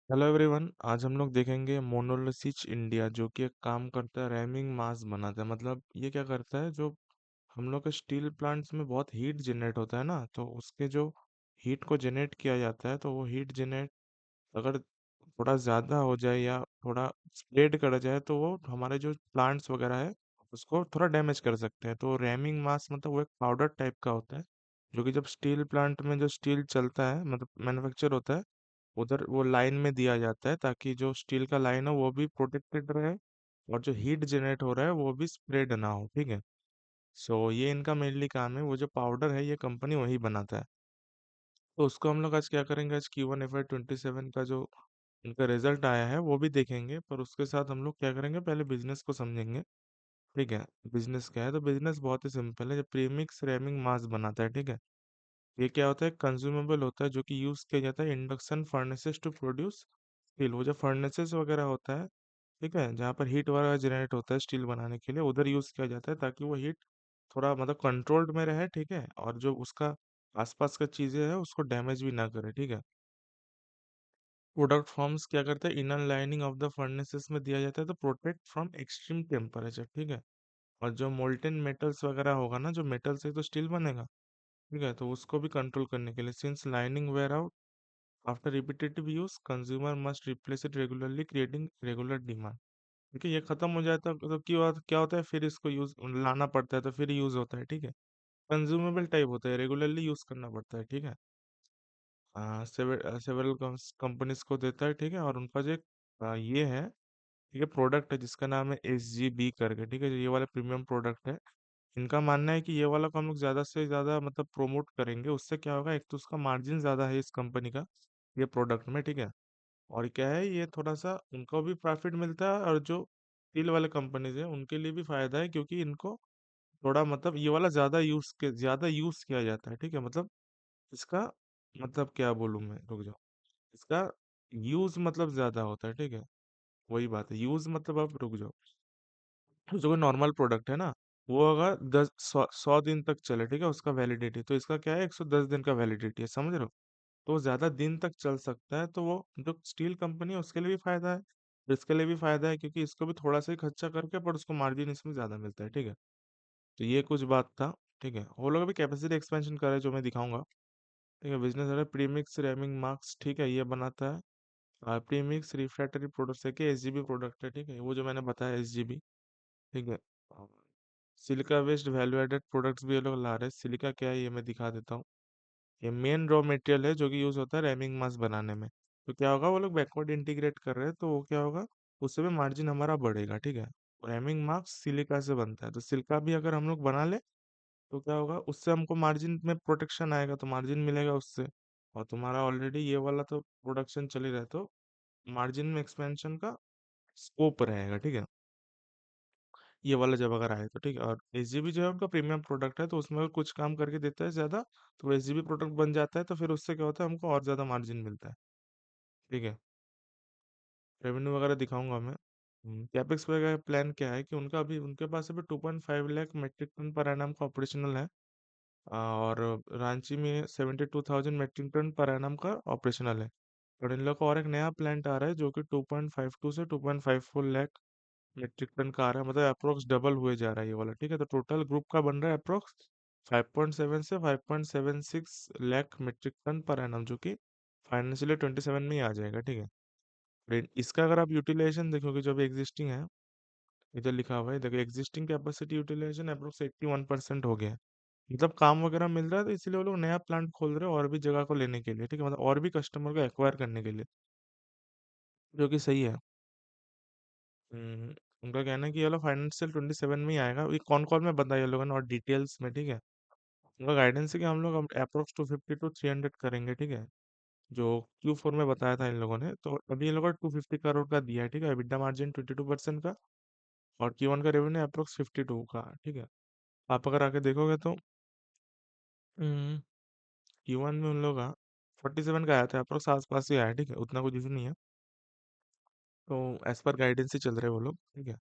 Hello everyone. आज हम लोग देखेंगे मोनोलिसिच इंडिया, जो कि एक काम करता है, रैमिंग मास बनाता है। मतलब ये क्या करता है, जो हम लोग के स्टील प्लांट्स में बहुत हीट जनरेट होता है ना, तो उसके जो हीट को जनरेट किया जाता है, तो वो हीट जनरेट अगर थोड़ा ज़्यादा हो जाए या थोड़ा स्प्रेड कर जाए, तो वो हमारे जो प्लांट्स वगैरह है उसको थोड़ा डैमेज कर सकते हैं। तो रैमिंग मास मतलब वो एक पाउडर टाइप का होता है, जो कि जब स्टील प्लांट में जो स्टील चलता है, मतलब मैन्युफैक्चर होता है, उधर वो लाइन में दिया जाता है, ताकि जो स्टील का लाइन है वो भी प्रोटेक्टेड रहे और जो हीट जनरेट हो रहा है वो भी स्प्रेड ना हो। ठीक है। सो ये इनका मेनली काम है। वो जो पाउडर है ये कंपनी वही बनाता है। तो उसको हम लोग आज क्या करेंगे, आज Q1 FY 27 का जो उनका रिजल्ट आया है वो भी देखेंगे, पर उसके साथ हम लोग क्या करेंगे, पहले बिजनेस को समझेंगे। ठीक है। बिजनेस क्या है, तो बिजनेस बहुत ही सिंपल है। जब प्रीमिक्स रैमिंग मास बनाता है, ठीक है, ये क्या होता है, कंज्यूमेबल होता है, जो कि यूज किया जाता है induction furnaces to produce steel. वो जो फर्नेसेस वगैरह होता है, ठीक है, जहाँ पर हीट वगैरह जनरेट होता है स्टील बनाने के लिए, उधर यूज किया जाता है, ताकि वो हीट थोड़ा मतलब कंट्रोल्ड में रहे। ठीक है। और जो उसका आसपास का चीजें है उसको डैमेज भी ना करे। ठीक है। प्रोडक्ट फॉर्म्स क्या करते हैं, inner lining of the furnaces में दिया जाता है, तो प्रोटेक्ट फ्रॉम एक्सट्रीम टेम्परेचर। ठीक है। और जो मोल्टेन मेटल्स वगैरह होगा ना, जो मेटल से तो स्टील बनेगा, ठीक है, तो उसको भी कंट्रोल करने के लिए, since lining wear out after repetitive use, consumer must replace it regularly, creating regular demand. ठीक है। ये खत्म हो जाता है तो क्या होता है, फिर इसको यूज लाना पड़ता है, तो फिर यूज होता है। ठीक है। कंज्यूमेबल टाइप होता है, रेगुलरली यूज करना पड़ता है। ठीक है। सेवरल कंपनीज को देता है। ठीक है। और उनका जो एक ये है, ठीक है, प्रोडक्ट है जिसका नाम है SGB करके। ठीक है। जो ये वाला प्रीमियम प्रोडक्ट है, इनका मानना है कि ये वाला को हम लोग ज्यादा से ज्यादा मतलब प्रोमोट करेंगे। उससे क्या होगा, एक तो उसका मार्जिन ज्यादा है इस कंपनी का ये प्रोडक्ट में। ठीक है। और क्या है, ये थोड़ा सा उनको भी प्रॉफिट मिलता है, और जो स्टील वाले कंपनीज है उनके लिए भी फायदा है, क्योंकि इनको थोड़ा मतलब ये वाला ज्यादा यूज किया जाता है। ठीक है। मतलब इसका मतलब क्या बोलूं मैं, रुक जाओ, इसका यूज मतलब ज्यादा होता है। ठीक है। वही बात है, यूज मतलब आप रुक जाओ, जो नॉर्मल प्रोडक्ट है ना, वो अगर 100 दिन तक चले, ठीक है, उसका वैलिडिटी, तो इसका क्या है, 110 दिन का वैलिडिटी है, समझ रहे हो। तो वो ज्यादा दिन तक चल सकता है, तो वो जो स्टील कंपनी है उसके लिए भी फायदा है, इसके लिए भी फायदा है, क्योंकि इसको भी थोड़ा सा ही खर्चा करके पर उसको मार्जिन इसमें ज्यादा मिलता है। ठीक है। तो ये कुछ बात था। ठीक है। वो लोग अभी कैपेसिटी एक्सपेंशन कर रहे हैं, जो मैं दिखाऊंगा। ठीक है। बिजनेस है प्रीमिक्स रैमिंग मार्क्स, ठीक है, ये बनाता है प्रीमिक्स रिफ्रैक्टरी प्रोडक्ट्स है कि SGB प्रोडक्ट है। ठीक है। वो जो मैंने बताया SGB। ठीक है। Silica waste value added products भी ये लोग ला रहे हैं। सिलिका क्या है ये मैं दिखा देता हूँ। ये मेन रॉ मटेरियल है जो कि यूज होता है रैमिंग मास बनाने में। तो क्या होगा, वो लोग बैकवर्ड इंटीग्रेट कर रहे हैं, तो वो क्या होगा, उससे भी मार्जिन हमारा बढ़ेगा। ठीक है। रैमिंग मास सिलिका से बनता है, तो सिलिका भी अगर हम लोग बना ले, तो क्या होगा, उससे हमको मार्जिन में प्रोटेक्शन आएगा, तो मार्जिन मिलेगा उससे। और तुम्हारा ऑलरेडी ये वाला तो प्रोडक्शन चल ही रहा है, तो मार्जिन में एक्सपेंशन का स्कोप रहेगा। ठीक है। ये वाला जब अगर आए तो ठीक है। और SGB जो है उनका प्रीमियम प्रोडक्ट है, तो उसमें अगर कुछ काम करके देता है ज्यादा, तो वो SGB प्रोडक्ट बन जाता है, तो फिर उससे क्या होता है, हमको और ज्यादा मार्जिन मिलता है। ठीक है। रेवेन्यू वगैरह दिखाऊंगा मैं। कैपेक्स वगैरह प्लान क्या है, कि उनका अभी उनके पास अभी 2.5 lakh metric tonne per annum का ऑपरेशनल है। और रांची में 72,000 मेट्रिक टन पर एनम का ऑपरेशनल है। और इन लोग का और एक नया प्लांट आ रहा है, जो कि 2.52 से 2.54 लाख मेट्रिक टन का आ रहा है, मतलब अप्रोक्स डबल हुए जा रहा है ये वाला। ठीक है। तो टोटल ग्रुप का बन रहा है अप्रोक्स 5.7 से 5.76 lakh metric tonne per annum, जो कि फाइनेंशियल 27 में ही आ जाएगा। ठीक है। इसका अगर आप यूटिलाइजेशन देखोगे, जो भी एग्जिस्टिंग है, इधर लिखा हुआ है, देखो, एग्जिस्टिंग कैपेसिटी यूटिलाइजेशन अप्रोक्स 81% हो गया है। मतलब काम वगैरह मिल रहा है, तो इसलिए वो लोग नया प्लांट खोल रहे हैं और भी जगह को लेने के लिए। ठीक है। मतलब और भी कस्टमर को एक्वायर करने के लिए, जो कि सही है। हम्म, उनका कहना है कि ये लोग फाइनेंशियल 27 में ही आएगा। ये कौन कौन में बताया ये लोगों ने और डिटेल्स में। ठीक है। उनका गाइडेंस है कि हम लोग अप्रोक्स 250 to 300 करेंगे। ठीक है। जो Q4 में बताया था इन लोगों ने, तो अभी इन लोगों ने 250 करोड़ का दिया है। ठीक है। EBITDA मार्जिन 22% का। और Q1 का रेवेन्यू अप्रोक्स 52 का। ठीक है। आप अगर आके देखोगे तो Q1 में उन लोग का 47 का आया था, अप्रोक्स आस पास ही आया। ठीक है। उतना कुछ इशू नहीं है। तो एज पर गाइडेंस ही चल रहे हैं वो लोग। ठीक है।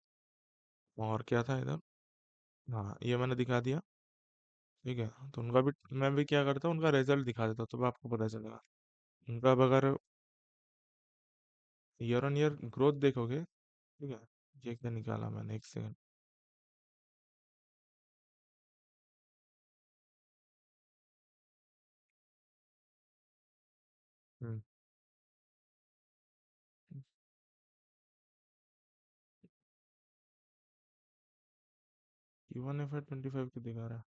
और क्या था इधर, हाँ, ये मैंने दिखा दिया। ठीक है। तो उनका भी मैं भी क्या करता हूँ, उनका रिजल्ट दिखा देता हूँ, तो आपको पता चलेगा। उनका अब अगर ईयर ऑन ईयर ग्रोथ देखोगे, ठीक है। ये क्या निकाला मैंने, एक सेकंड। हम्म। Q1 FY 25 की दिखा रहा है।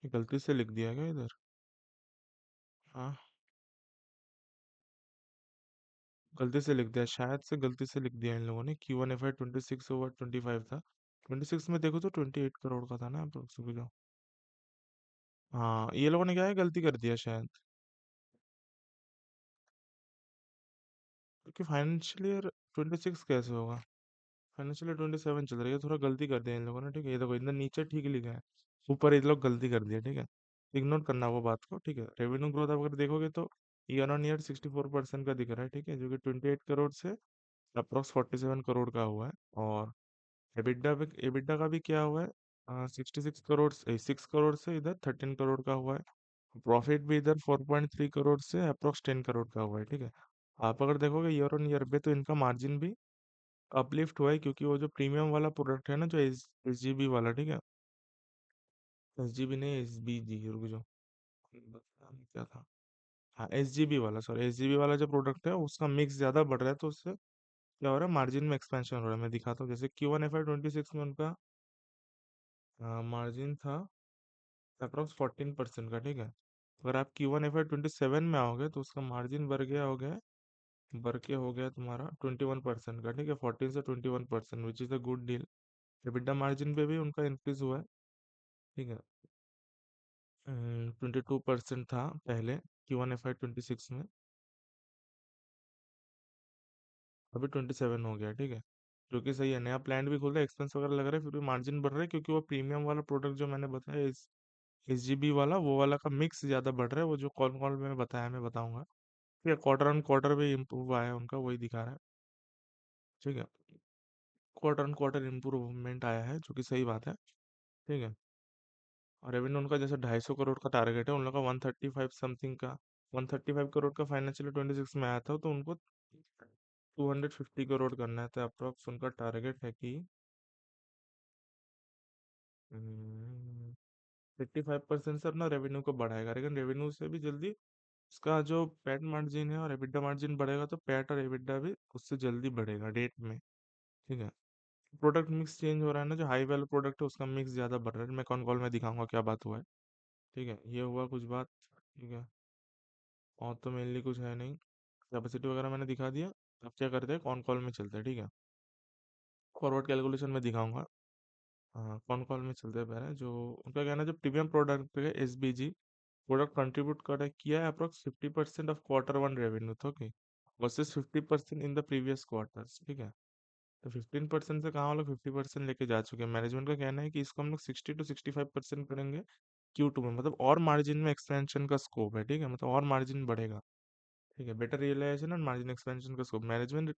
ये गलती से लिख दिया क्या इधर? हाँ, गलती से लिख दिया, शायद से गलती से लिख दिया इन लोगों ने। Q1 FY 26 ओवर 25 था। 26 में देखो तो 28 करोड़ का था ना अप्रोक्सीमेटली। हाँ, ये लोगों ने क्या है, गलती कर दिया शायद। क्योंकि फाइनेंशियल ईयर 26 कैसे होगा? फाइनेंशियल ईयर 27 चल रही है, थोड़ा गलती कर दिया इन लोगों ने, ठीक है। ये देखो इधर नीचे ठीक लिखा है, ऊपर ये लोग गलती कर दिया, ठीक है। इग्नोर करना वो बात को, ठीक है। रेवेन्यू ग्रोथ आप अगर देखोगे तो ईयर ऑन ईयर 64% का दिख रहा है, ठीक है, जो कि 28 करोड़ से अप्रोक्स 47 करोड़ का हुआ है। और एबिटा का भी क्या हुआ है, 66 करोड़, 6 करोड़ से इधर 13 करोड़ का हुआ है। प्रॉफिट भी इधर 4.3 करोड़ से अप्रोक्स 10 करोड़ का हुआ है, ठीक है। आप अगर देखोगे ईयर ऑन ईयर पे, तो इनका मार्जिन भी अपलिफ्ट हुआ है, क्योंकि वो जो प्रीमियम वाला प्रोडक्ट है ना, जो एस जी बी वाला, ठीक है। एस जी बी नहीं, एस बी जी, रुक जाओ, क्या था। हाँ, एस जी बी वाला, सॉरी, एस जी बी वाला जो प्रोडक्ट है उसका मिक्स ज्यादा बढ़ रहा है, तो उससे क्या हो रहा है, मार्जिन में एक्सपेंशन हो रहा है। मैं दिखाता हूँ, जैसे Q1 FY 26 में उनका मार्जिन था अप्रोक्स 14% का, ठीक है। अगर आप Q1 FY 27 में आओगे तो उसका मार्जिन बढ़ के हो गया तुम्हारा 21% का, ठीक है। 14 से 21%, which is a good deal. EBITDA margin पे भी उनका इंक्रीज हुआ है, ठीक है। 22% था पहले Q1 FY 26 में, अभी 27 हो गया, ठीक है। जो कि सही है, नया प्लांट भी खुल रहा है, एक्सपेंस वगैरह लग रहा है, फिर भी मार्जिन बढ़ रहा है, क्योंकि वो प्रीमियम वाला प्रोडक्ट जो मैंने बताया, एस जी बी वाला, वो वाला का मिक्स ज्यादा बढ़ रहा है। वो जो कॉल कॉल में बताया, मैं बताऊंगा। ठीक है, क्वार्टर ऑन क्वार्टर भी इम्प्रूव आया है उनका, वही दिखा रहा है, ठीक है। क्वार्टर ऑन क्वार्टर इम्प्रूवमेंट आया है, जो कि सही बात है, ठीक है। और रेवेन्यू उनका जैसे 250 करोड़ का टारगेट है, उन लोग का 135 समथिंग का, 135 करोड़ का फाइनेंशियल 26 में आया था, तो उनको 250 करोड़ करना है, तो अप्रोक्स उनका टारगेट है कि 55% से अपना रेवेन्यू को बढ़ाएगा, लेकिन रेवेन्यू से भी जल्दी उसका जो पैट मार्जिन है और एबिटा मार्जिन बढ़ेगा, तो पैट और एबिटा भी उससे जल्दी बढ़ेगा डेट में, ठीक है। प्रोडक्ट मिक्स चेंज हो रहा है ना, जो हाई वैल्यू प्रोडक्ट है उसका मिक्स ज्यादा बढ़ रहा है। मैं कौन कॉल में दिखाऊंगा क्या बात हुआ है, ठीक है। ये हुआ कुछ बात, ठीक है। और तो मेनली कुछ है नहीं, कैपेसिटी वगैरह मैंने दिखा दिया। अब क्या करते हैं, कौन कॉल में चलते हैं, ठीक है। फॉरवर्ड कैलकुलेशन में दिखाऊंगा। हाँ, कौन कॉल में चलते हैं पहले, जो उनका कहना है, जो प्रीमियम प्रोडक्ट है एस बी जी, प्रोडक्ट कंट्रीब्यूट कर किया है अप्रोक्स 50% ऑफ Q1 रेवेन्यू, तो okay, versus 50% in the previous quarters, ठीक है। तो 15% से कहाँ, वो लोग 50% लेके जा चुके हैं। मैनेजमेंट का कहना है कि इसको हम लोग 60 to 65% करेंगे Q2 में, मतलब और मार्जिन में एक्सपेंशन का स्कोप है, ठीक है, मतलब और मार्जिन बढ़ेगा, ठीक है। बेटर रियलाइजेशन और मार्जिन एक्सपेंशन का scope, management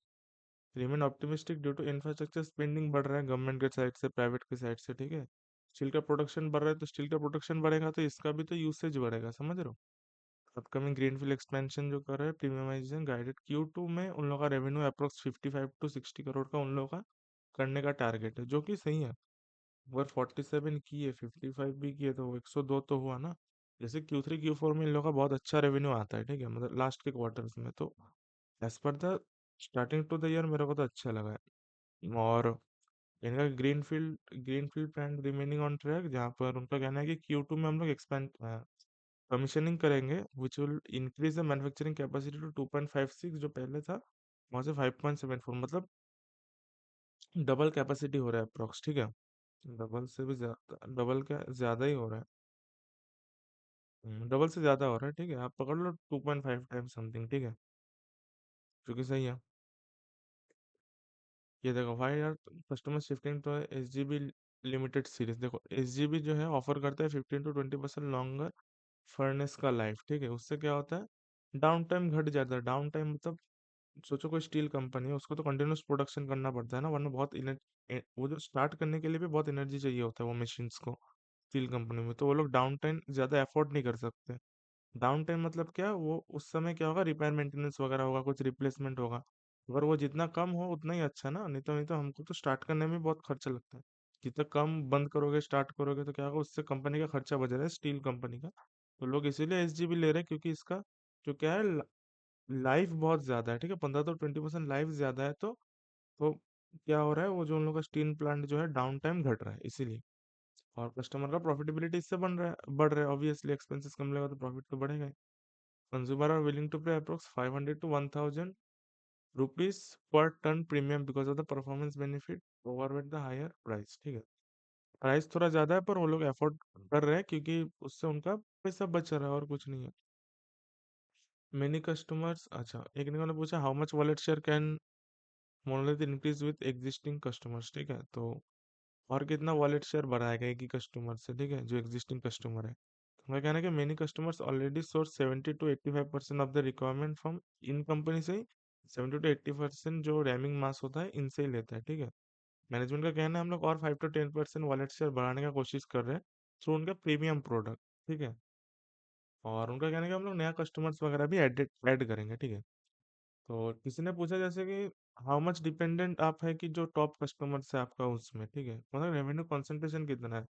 remain optimistic due to infrastructure spending बढ़ रहा है गवर्नमेंट के साइड से, प्राइवेट के साइड से, ठीक है। स्टील का प्रोडक्शन बढ़ रहा है, तो स्टील का प्रोडक्शन बढ़ेगा तो इसका भी तो यूसेज बढ़ेगा, समझ रहे हो। अपकमिंग ग्रीनफील्ड एक्सपेंशन जो कर रहे हैं, प्रीमियमाइजेशन गाइडेड Q2 में उन लोगों का रेवेन्यू अप्रोक्स 55 to 60 करोड़ का उन लोगों का करने का टारगेट है, जो कि सही है। अगर 47 की है, 55 भी की है, तो 102 तो हुआ ना। जैसे Q3 Q4 में इन लोगों का बहुत अच्छा रेवेन्यू आता है, ठीक है, मतलब लास्ट के क्वार्टर्स में, तो as per the starting to the year मेरे को तो अच्छा लगा है। और इनका greenfield plant remaining on track, जहाँ पर उनका कहना है कि Q2 में हम लोग एक्सपेंड कमीशनिंग करेंगे, which will increase the manufacturing capacity to 2.56, जो पहले था वहां से 5.74, मतलब डबल कैपेसिटी हो रहा है अप्रोक्स, ठीक है। डबल से भी ज्यादा, डबल क्या, ज्यादा ही हो रहा है, डबल से ज्यादा हो रहा है, ठीक है। आप पकड़ लो 2.5 टाइम समथिंग, ठीक है, जो कि सही है। ये देखो, why are customer shifting to S G B limited series, देखो एस जी बी जो है ऑफर करता है 15 to 20% लॉन्गर फर्नेस का लाइफ, ठीक है। उससे क्या होता है, डाउन टाइम घट जाता है। डाउन टाइम मतलब, सोचो कोई स्टील कंपनी है, उसको तो कंटिन्यूस प्रोडक्शन करना पड़ता है ना, वरना बहुत वो जो स्टार्ट करने के लिए भी बहुत एनर्जी चाहिए होता है वो मशीन्स को, स्टील कंपनी में, तो वो लोग डाउन टाइम ज्यादा अफोर्ड नहीं कर सकते। डाउन टाइम मतलब क्या, वो उस समय क्या होगा, रिपेयर मेंटेनेंस वगैरह होगा, कुछ रिप्लेसमेंट होगा। अगर वो जितना कम हो उतना ही अच्छा ना, नहीं तो हमको तो स्टार्ट करने में बहुत खर्चा लगता है। जितना कम बंद करोगे स्टार्ट करोगे तो क्या होगा, उससे कंपनी का खर्चा बच रहा है, स्टील कंपनी का। तो लोग इसीलिए एसजीबी ले रहे हैं, क्योंकि इसका जो क्या है, लाइफ बहुत ज्यादा है, ठीक है, 15 to 20% लाइफ ज्यादा है। तो क्या हो रहा है, वो जो उन लोग का स्टील प्लांट जो है डाउन टाइम घट रहा है इसीलिए। और कस्टमर का प्रॉफिटेबिलिटी इससे बढ़ रहा है, ऑब्वियसली एक्सपेंसेस कम लेगा तो प्रॉफिट तो बढ़ेगा ही। Consumer are willing to pay approx 500 to 1000 rupees per tonne premium because of the performance benefit over with the higher price, ठीक है। प्राइस थोड़ा ज्यादा है पर वो लोग अफोर्ड कर रहे हैं, क्योंकि उससे उनका पैसा बच रहा है और कुछ नहीं है। मेनी कस्टमर्स, अच्छा, एक ने पूछा how much wallet share can monolith increase with existing customers, ठीक है। तो और कितना वॉलेट शेयर बढ़ाएगा एक ही कस्टमर से, ठीक है, जो एग्जिस्टिंग कस्टमर है। तो मैं कहना है कि many customers already source 70 to 85% of the requirement from in company से ही। 70 to 80% जो रैमिंग मास होता है इनसे ही लेता है, ठीक है। मैनेजमेंट का कहना है हम लोग और 5 to 10% वॉलेट शेयर बढ़ाने का कोशिश कर रहे हैं थ्रू उनका प्रीमियम प्रोडक्ट, ठीक है। और उनका कहना है कि हम लोग नया कस्टमर्स वगैरह भी ऐड करेंगे, ठीक है। तो किसी ने पूछा जैसे कि हाउ मच डिपेंडेंट आप है कि जो टॉप कस्टमर्स है आपका उसमें, ठीक है, मतलब रेवेन्यू कंसंट्रेशन कितना है।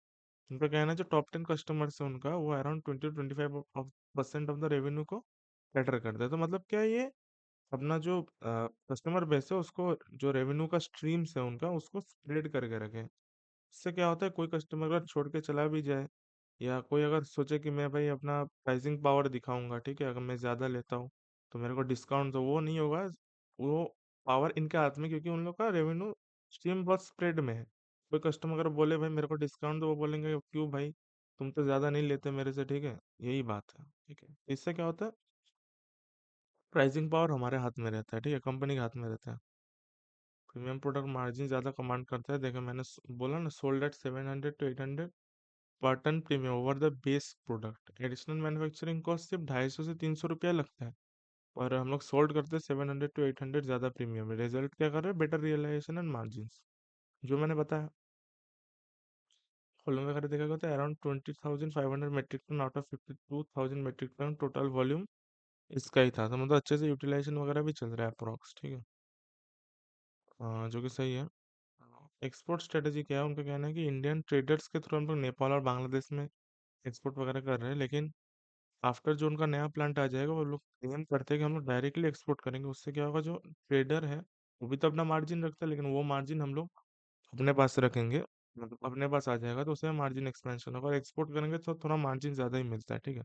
उनका कहना है जो टॉप 10 कस्टमर्स है उनका वो around 20 to 25% of the revenue को कैटर करता है। तो मतलब क्या है, ये अपना जो कस्टमर बेस है उसको, जो रेवेन्यू का स्ट्रीम्स है उनका, उसको स्प्रेड करके रखें। इससे क्या होता है, कोई कस्टमर अगर छोड़ के चला भी जाए, या कोई अगर सोचे कि मैं भाई अपना प्राइसिंग पावर दिखाऊंगा, ठीक है, अगर मैं ज्यादा लेता हूँ तो मेरे को डिस्काउंट, तो वो नहीं होगा। वो पावर इनके हाथ में, क्योंकि उन लोग का रेवेन्यू स्ट्रीम बहुत स्प्रेड में है। कोई कस्टमर अगर बोले भाई मेरे को डिस्काउंट, तो वो बोलेंगे क्यों भाई, तुम तो ज्यादा नहीं लेते मेरे से, ठीक है, यही बात है, ठीक है। इससे क्या होता है, प्राइसिंग पावर हमारे हाथ में रहता है, ठीक है, कंपनी के हाथ में रहता है। प्रीमियम प्रोडक्ट मार्जिन ज्यादा कमांड करता है, देखो मैंने बोला ना, sold at 700 to 800 per tonne premium over the base product. Additional manufacturing cost सिर्फ 250 से 300 रुपया लगता है, और हम लोग सोल्ड करते हैं 700 to 800 ज्यादा प्रीमियम में। रिजल्ट क्या कर रहे हैं, बेटर रियलाइजेशन एंड मार्जिन, जो मैंने बताया। होल्डिंग वगैरह देखा गया तो around 20,500 metric tonne out of 52,000 metric tonne total volume इसका ही था। तो मतलब अच्छे से यूटिलाइजेशन वगैरह भी चल रहा है अप्रोक्स, ठीक है। जो कि सही है। एक्सपोर्ट स्ट्रेटजी क्या है, उनका कहना है कि इंडियन ट्रेडर्स के थ्रू हम लोग नेपाल और बांग्लादेश में एक्सपोर्ट वगैरह कर रहे हैं, लेकिन आफ्टर जो उनका नया प्लांट आ जाएगा वो लोग एम करते हैं कि हम लोग डायरेक्टली एक्सपोर्ट करेंगे। उससे क्या होगा, जो ट्रेडर है वो भी तो अपना मार्जिन रखता है, लेकिन वो मार्जिन हम लोग अपने पास रखेंगे, मतलब अपने पास आ जाएगा, तो उससे मार्जिन एक्सपेंशन होगा। और एक्सपोर्ट करेंगे तो थोड़ा मार्जिन ज्यादा ही मिलता है, ठीक है।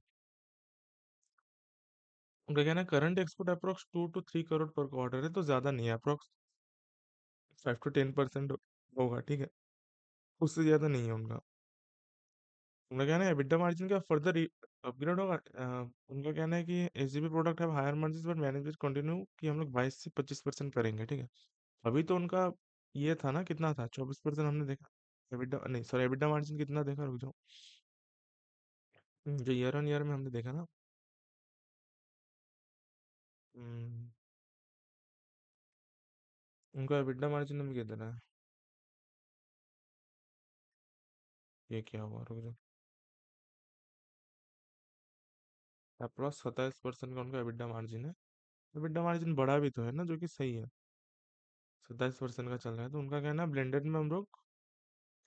उनका कहना है current export approx 2 to 3 crore पर क्वार्टर है, तो ज्यादा नहीं है, अप्रोक्स 5 to 10% होगा, ठीक है, उससे ज्यादा नहीं है उनका। उनका कहना है EBITDA मार्जिन का फर्दर अपग्रेड होगा। उनका कहना है कि एसजीपी प्रोडक्ट है higher margin, but management continue कि हम लोग 22 से 25% करेंगे, ठीक है। अभी तो उनका ये था ना, कितना था, 24% हमने देखा। EBITDA नहीं, सॉरी, EBITDA मार्जिन कितना देखा, रुक जाओ। जो ईयर ऑन ईयर में हमने देखा ना। हम्म, उनका EBITDA मार्जिन में कितना है, ये क्या हुआ, रुक जाओ। अप्रोक्स 27% का उनका EBITDA मार्जिन है। EBITDA मार्जिन बढ़ा भी तो है ना, जो कि सही है। 27% का चल रहा है, तो उनका कहना है ब्लेंडेड में हम लोग,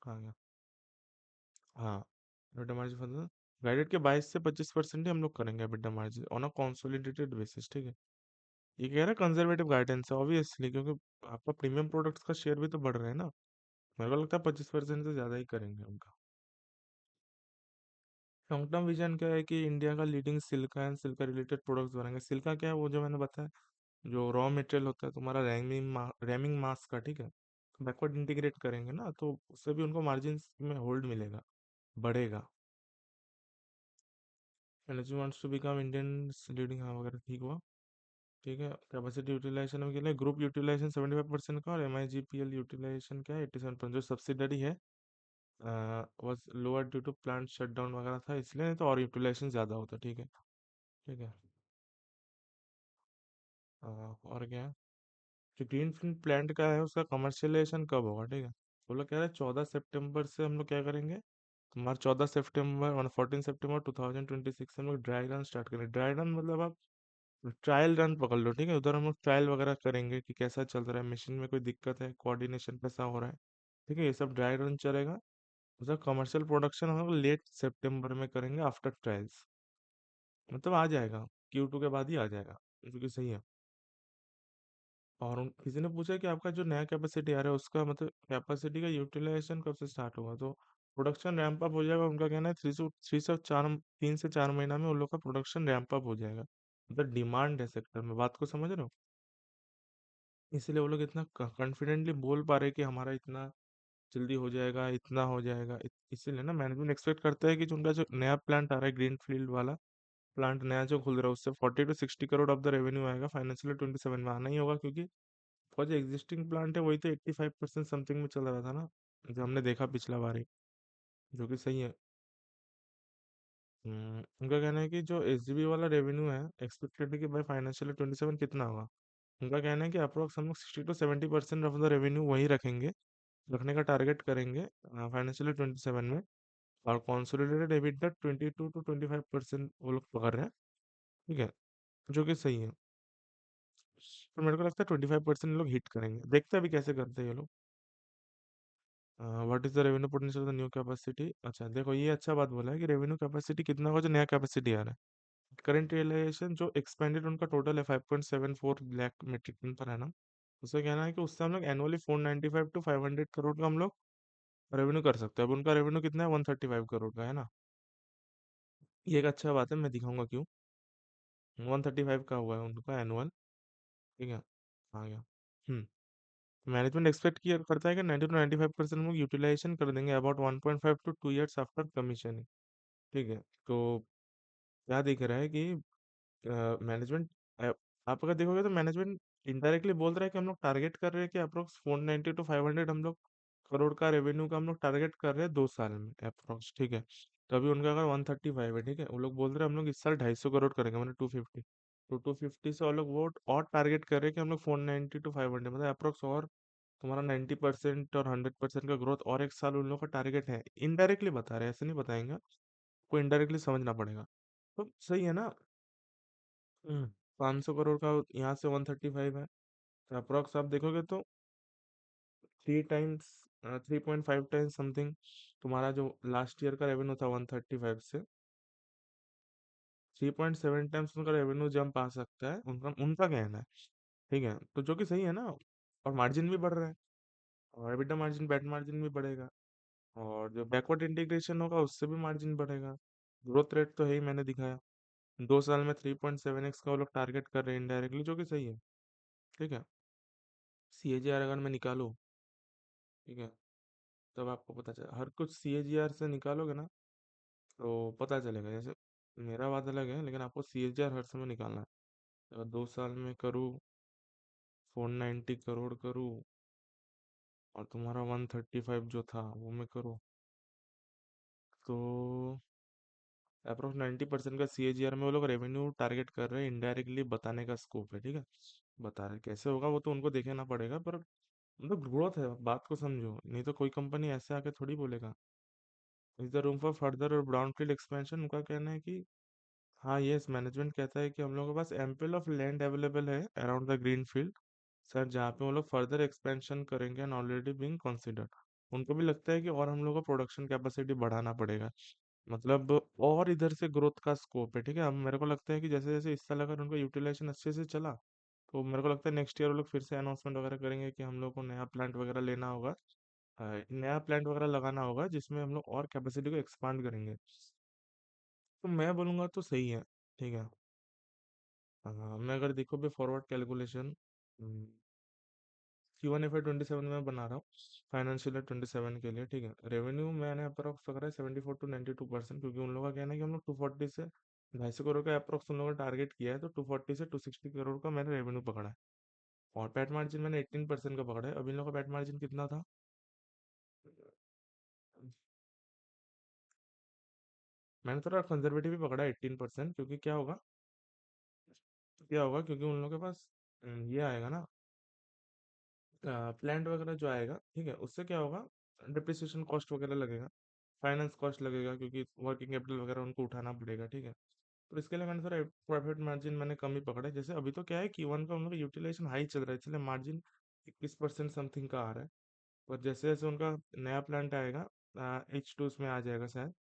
कहाँ गया, हाँ, EBITDA मार्जिन गाइडेड के 22 से 25% ही हम लोग करेंगे EBITDA margin on a consolidated basis, ठीक है। ये कह रहा है कंजर्वेटिव गाइडेंस है ऑब्वियसली, क्योंकि आपका प्रीमियम प्रोडक्ट्स का शेयर भी तो बढ़ रहा है ना। मेरे को लगता है 25% से ज्यादा ही करेंगे उनका। लॉन्ग टर्म विजन क्या है कि इंडिया का leading Chilka and Chilka related products बनेंगे। सिल्का क्या है, वो जो मैंने बताया, जो रॉ मटेरियल होता है तुम्हारा रैमिंग मास का, ठीक है। बैकवर्ड इंटीग्रेट करेंगे ना, तो उससे भी उनको मार्जिन में होल्ड मिलेगा, बढ़ेगा। Energy wants to become Indian leading, हाँ वगैरह ठीक हुआ, ठीक है। कैपेसिटी यूटिलाइजेशन में के लिए ग्रुप यूटिलाइजेशन 75% का, और MIGPL यूटिलाइजेशन क्या है 87%। जो सब्सिडरी है was lower due to plant shut down वगैरह था, इसलिए, नहीं तो और यूटिलाइजेशन ज़्यादा होता, ठीक है, ठीक है। और क्या है, जो ग्रीन फील्ड प्लांट का है उसका कमर्शियलाइजेशन कब होगा, ठीक है। वो लोग कह रहे हैं 14 सितंबर से हम लोग क्या करेंगे, तुम्हारा 14 सितंबर 14 सितंबर 2026 हम लोग ड्राई रन स्टार्ट करेंगे। ड्राई रन मतलब आप ट्रायल रन पकड़ लो, ठीक है। उधर हम लोग ट्रायल वगैरह करेंगे कि कैसा चल रहा है, मशीन में कोई दिक्कत है, कोऑर्डिनेशन कैसा हो रहा है, ठीक है। ये सब ड्राई रन चलेगा। उसका कमर्शियल प्रोडक्शन हम लोग लेट सितंबर में करेंगे आफ्टर ट्रायल्स। मतलब आ जाएगा, Q2 के बाद ही आ जाएगा, जो कि सही है। और किसी ने पूछा कि आपका जो नया कैपेसिटी आ रहा है उसका मतलब कैपेसिटी का यूटिलाइजेशन कब से स्टार्ट होगा, तो प्रोडक्शन रैंप अप हो जाएगा। उनका कहना है 3 से 4 महीना में उन लोग का प्रोडक्शन रैंप अप हो जाएगा। मतलब डिमांड है सेक्टर में, बात को समझ रहे हो। इसीलिए वो लोग इतना कॉन्फिडेंटली बोल पा रहे हैं कि हमारा इतना जल्दी हो जाएगा, इतना हो जाएगा। इसीलिए ना मैनेजमेंट एक्सपेक्ट करता है कि जो उनका जो नया प्लांट आ रहा है, ग्रीन फील्ड वाला प्लांट नया जो खुल रहा है, उससे 40 to 60 crore of the revenue आएगा फाइनेंशियल 27 में। आना ही होगा, क्योंकि और जो एग्जिस्टिंग प्लांट है वही तो 85% समथिंग में चल रहा था ना, जो हमने देखा पिछला बार ही, जो कि सही है। उनका कहना है कि जो एसजीबी वाला रेवेन्यू है, एक्सपेक्टेड है कि बाय फाइनेंशियल 27 कितना होगा। उनका कहना है कि अप्रोक्स हम लोग 60 to 70% ऑफ द रेवेन्यू वही रखेंगे, रखने का टारगेट करेंगे फाइनेंशियल 27 में। और कॉन्सोलिडेटेड एबिटडा 22 to 25% वो लोग पकड़ रहे हैं, ठीक है, जो कि सही है। तो मेरे को लगता है 25% लोग हिट करेंगे, देखते हैं अभी कैसे करते हैं ये लोग। What is the revenue potential of the new capacity. अच्छा देखो, ये अच्छा बात बोला है कि रेवेन्यू कैपेसिटी कितना होगा जो नया कैपेसिटी आ रहा है। करंट रियलाइजेशन जो एक्सपेंडेड उनका टोटल है 5.74 लाख मेट्रिक टन पर है ना। उसे कहना है कि उससे हम लोग एनुअली 495 to 500 करोड़ का हम लोग रेवेन्यू कर सकते हैं। अब उनका रेवेन्यू कितना है, 135 करोड़ का है ना। ये एक अच्छा बात है, मैं दिखाऊंगा क्यों। 135 का हुआ है उनका एनुअल, ठीक है। आ गया। मैनेजमेंट एक्सपेक्ट किया करता है कि 90 to 95% हम लोग यूटिलाइजेशन कर देंगे about 1.5 to 2 years after commissioning, ठीक है। तो क्या दिख रहा है कि मैनेजमेंट, आप अगर देखोगे तो मैनेजमेंट इनडायरेक्टली बोल रहा है कि हम लोग टारगेट कर रहे हैं कि अप्रोक्स 490 to 500 हम लोग करोड़ का रेवेन्यू का हम लोग टारगेट कर रहे हैं 2 साल में अप्रोक्स, ठीक है। तो अभी उनका अगर 135 है, ठीक है, वो लोग बोल रहे हैं हम लोग इस साल 250 करोड़ करेंगे, मतलब 250। तो 250 से वो लोग वो और टारगेट कर रहे हैं कि हम लोग 490 to 500, मतलब अप्रोक्स और तुम्हारा 90% और 100% का ग्रोथ और एक साल उन लोग का टारगेट है। इनडायरेक्टली बता रहे हैं, ऐसे नहीं बताएंगे, कोई इनडायरेक्टली समझना पड़ेगा। तो सही है ना। 500 करोड़ का यहाँ से 135 है, तो अप्रोक्स आप देखोगे तो 3 टाइम्स, 3.5 टाइम्स समथिंग तुम्हारा जो लास्ट ईयर का रेवेन्यू था 135 से 3.7 टाइम्स उनका रेवेन्यू जंप आ सकता है, उनका उनका कहना है, ठीक है। तो जो कि सही है ना। और मार्जिन भी बढ़ रहा है, और एबिटा मार्जिन, बैट मार्जिन भी बढ़ेगा, और जो बैकवर्ड इंटीग्रेशन होगा उससे भी मार्जिन बढ़ेगा। ग्रोथ रेट तो है ही, मैंने दिखाया। 2 साल में 3.7x का वो लोग टारगेट कर रहे हैं इनडायरेक्टली, जो कि सही है, ठीक है। CAGR अगर मैं निकालूं, ठीक है, तब आपको पता चले, हर कुछ CAGR से निकालोगे ना तो पता चलेगा। जैसे मेरा बात अलग है, लेकिन आपको CAGR हर समय निकालना है। अगर 2 साल में करूँ 490 करोड़ करूँ, और तुम्हारा 135 जो था वो मैं करूँ, तो अप्रोक्स 90% का CAGR में वो लोग रेवेन्यू टारगेट कर रहे हैं, इनडायरेक्टली बताने का स्कोप है, ठीक है। बता रहे कैसे होगा वो तो उनको देखना पड़ेगा, पर मतलब ग्रोथ है, बात को समझो, नहीं तो कोई कंपनी ऐसे आके थोड़ी बोलेगा। Is the room for further और ब्राउनफील्ड एक्सपेंशन, उनका कहना है कि हाँ, यस, मैनेजमेंट कहता है कि हम लोगों के पास एम्पल ऑफ लैंड अवेलेबल है around the green field sir, जहाँ पे वो लोग फर्दर एक्सपेंशन करेंगे एंड ऑलरेडी बीइंग कंसिडर्ड। उनको भी लगता है कि और हम लोग को प्रोडक्शन कैपेसिटी बढ़ाना पड़ेगा, मतलब और इधर से ग्रोथ का स्कोप है, ठीक है। अब मेरे को लगता है कि जैसे जैसे इस साल अगर उनका यूटिलाइजेशन अच्छे से चला, तो मेरे को लगता है नेक्स्ट ईयर वो लोग फिर से अनाउंसमेंट वगैरह करेंगे कि हम लोग को नया प्लांट वगैरह लेना होगा, नया प्लांट वगैरह लगाना होगा, जिसमें हम लोग और कैपेसिटी को एक्सपांड करेंगे। तो मैं बोलूंगा तो सही है, ठीक है। हाँ, मैं अगर देखो भी फॉरवर्ड कैलकुलेशन Q1 FY 27 में बना रहा हूँ, फाइनेंशियल 27 के लिए, ठीक है। रेवेन्यू मैंने अप्रोक्स पकड़ा है 74 to 92%, क्योंकि उन लोगों का कहना है कि हम लोग 240 से 250 करोड़ का अप्रोक्स उन लोगों ने टारगेट किया है, तो 240 से 260 करोड़ का मैंने रेवेन्यू पकड़ा है। और पैट मार्जिन मैंने 18% का पकड़ा है। अब इन लोगों का पैट मार्जिन कितना था, मैंने थोड़ा कंजर्वेटिव ही पकड़ा है 18%, क्योंकि क्या होगा क्योंकि उन लोगों के पास ये आएगा ना, प्लांट वगैरह जो आएगा, ठीक है, उससे क्या होगा, डिप्रिसिएशन कॉस्ट वगैरह लगेगा। फाइनेंस कॉस्ट लगेगा क्योंकि वर्किंग कैपिटल वगैरह उनको उठाना पड़ेगा, ठीक है। तो इसके लिए मैंने थोड़ा प्रॉफिट मार्जिन मैंने कम ही पकड़ा है। जैसे अभी तो क्या है कि वन का उनका यूटिलाइजेशन हाई चल रहा है, इसलिए मार्जिन 21% समथिंग का आ रहा है। पर जैसे जैसे उनका नया प्लांट आएगा, H2 उसमें आ जाएगा शायद,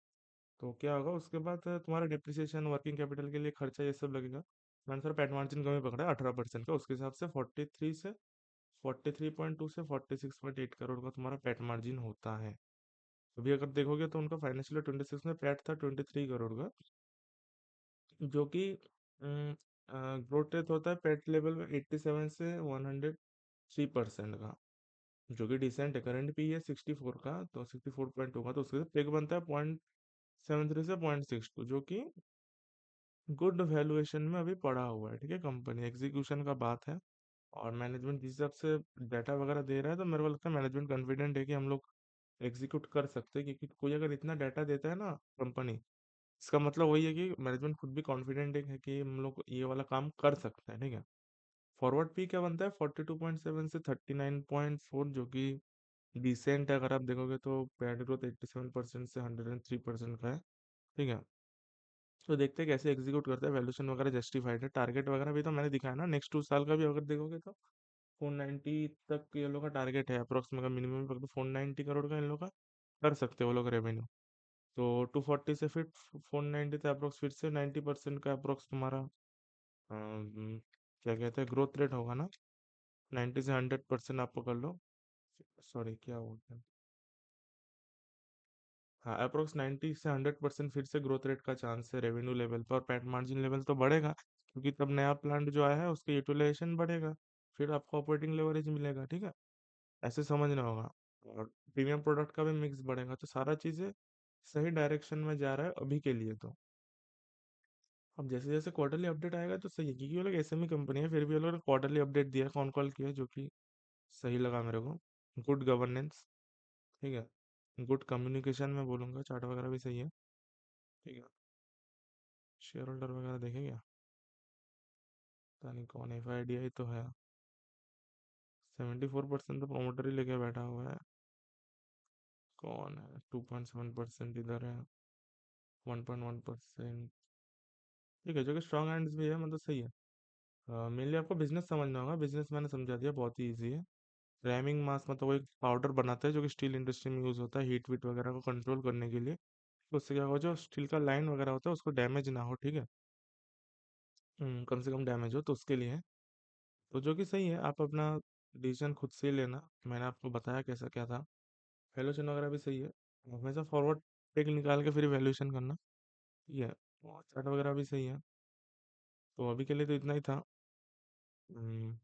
तो क्या होगा उसके बाद तुम्हारा डिप्रिसिएशन, वर्किंग कैपिटल के लिए खर्चा, ये सब लगेगा। मैंने सर पैट मार्जिन कम ही पकड़ा है 18% का, उसके हिसाब से 43.2 से 46.8 करोड़ का तुम्हारा पैट मार्जिन होता है। अभी अगर देखोगे तो उनका फाइनेंशियल 26 में पैट था 23 करोड़ का, जो कि ग्रोथ रेट होता है पैट लेवल में 87 से 103% का, जो कि डिसेंट है। करंट पी है 64 का, तो 64.2 का, तो उसके पेग बनता है 0.73 से 0.62, जो कि गुड वैल्यूएशन में अभी पड़ा हुआ है, ठीक है। कंपनी एग्जीक्यूशन का बात है, और मैनेजमेंट जिस हिसाब से डाटा वगैरह दे रहा है, तो मेरे को लगता है मैनेजमेंट कॉन्फिडेंट है कि हम लोग एग्जीक्यूट कर सकते हैं, क्योंकि कोई अगर इतना डाटा देता है ना कंपनी, इसका मतलब वही है कि मैनेजमेंट खुद भी कॉन्फिडेंट है कि हम लोग ये वाला काम कर सकते हैं, ठीक है। फॉरवर्ड पी क्या बनता है 42.7 से 39.4, जो कि डिसेंट है। अगर आप देखोगे तो पैड ग्रोथ 87% से 103% का है, ठीक है। तो देखते हैं कैसे एग्जीक्यूट करते हैं, वैल्यूशन वगैरह जस्टिफाइड है, टारगेट वगैरह भी तो मैंने दिखाया ना, नेक्स्ट 2 साल का भी अगर देखोगे तो 490 तक ये लोग का टारगेट है अप्रोक्स, में मिनिमम पर 490 करोड़ का इन लोग का कर सकते हो वो लोग रेवेन्यू। तो 240 से फिर 490 से अप्रोक्स, फिर से 90% का अप्रोक्स तुम्हारा क्या कहते हैं ग्रोथ रेट होगा ना। 90 से 100% आप पकड़ लो, सॉरी क्या बोलते हैं, हाँ अप्रोक्स 90 से 100% फिर से ग्रोथ रेट का चांस है रेवेन्यू लेवल पर, और पैट मार्जिन लेवल तो बढ़ेगा क्योंकि तब नया प्लांट जो आया है उसका यूटिलाइजेशन बढ़ेगा, फिर आपको ऑपरेटिंग लेवरेज मिलेगा, ठीक है। ऐसे समझना होगा। और प्रीमियम प्रोडक्ट का भी मिक्स बढ़ेगा, तो सारा चीजें सही डायरेक्शन में जा रहा है अभी के लिए तो। अब जैसे जैसे क्वार्टरली अपडेट आएगा तो सही है, क्योंकि वो लोग एसएमई कंपनी है, फिर भी वो लोग क्वार्टरली अपडेट दिया, कौन कॉल किया, जो कि सही लगा मेरे को। गुड गवर्नेंस, ठीक है, गुड कम्युनिकेशन में बोलूंगा, चार्ट वगैरह भी सही है, ठीक है। शेयर होल्डर वगैरह देखे क्या, पता नहीं कौन, FIDI तो है। 74% तो प्रोमोटर ही लेके बैठा हुआ है, कौन है, 2.7% इधर है, 1.1%, ठीक है, जो कि स्ट्रॉन्ग हैंड्स भी है, मतलब सही है। मेनली आपको बिजनेस समझना होगा, बिजनेस मैंने समझा दिया, बहुत ही ईजी है। रैमिंग मास मतलब वो एक पाउडर बनाता है जो कि स्टील इंडस्ट्री में यूज होता है हीट वीट वगैरह को कंट्रोल करने के लिए। तो उससे क्या होगा, जो स्टील का लाइन वगैरह होता है उसको डैमेज ना हो, ठीक है। कम से कम डैमेज हो, तो उसके लिए है। तो जो कि सही है, आप अपना डिसीजन खुद से ही लेना, मैंने आपको बताया कैसा क्या था। वैल्यूशन वगैरह भी सही है, हमेशा फॉरवर्ड टेक निकाल के फिर वैल्यूशन करना, ठीक है। चार्ट वगैरह भी सही है। तो अभी के लिए तो इतना ही था। हम्म,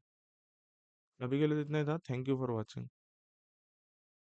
अभी के लिए तो इतना ही था, थैंक यू फॉर वॉचिंग।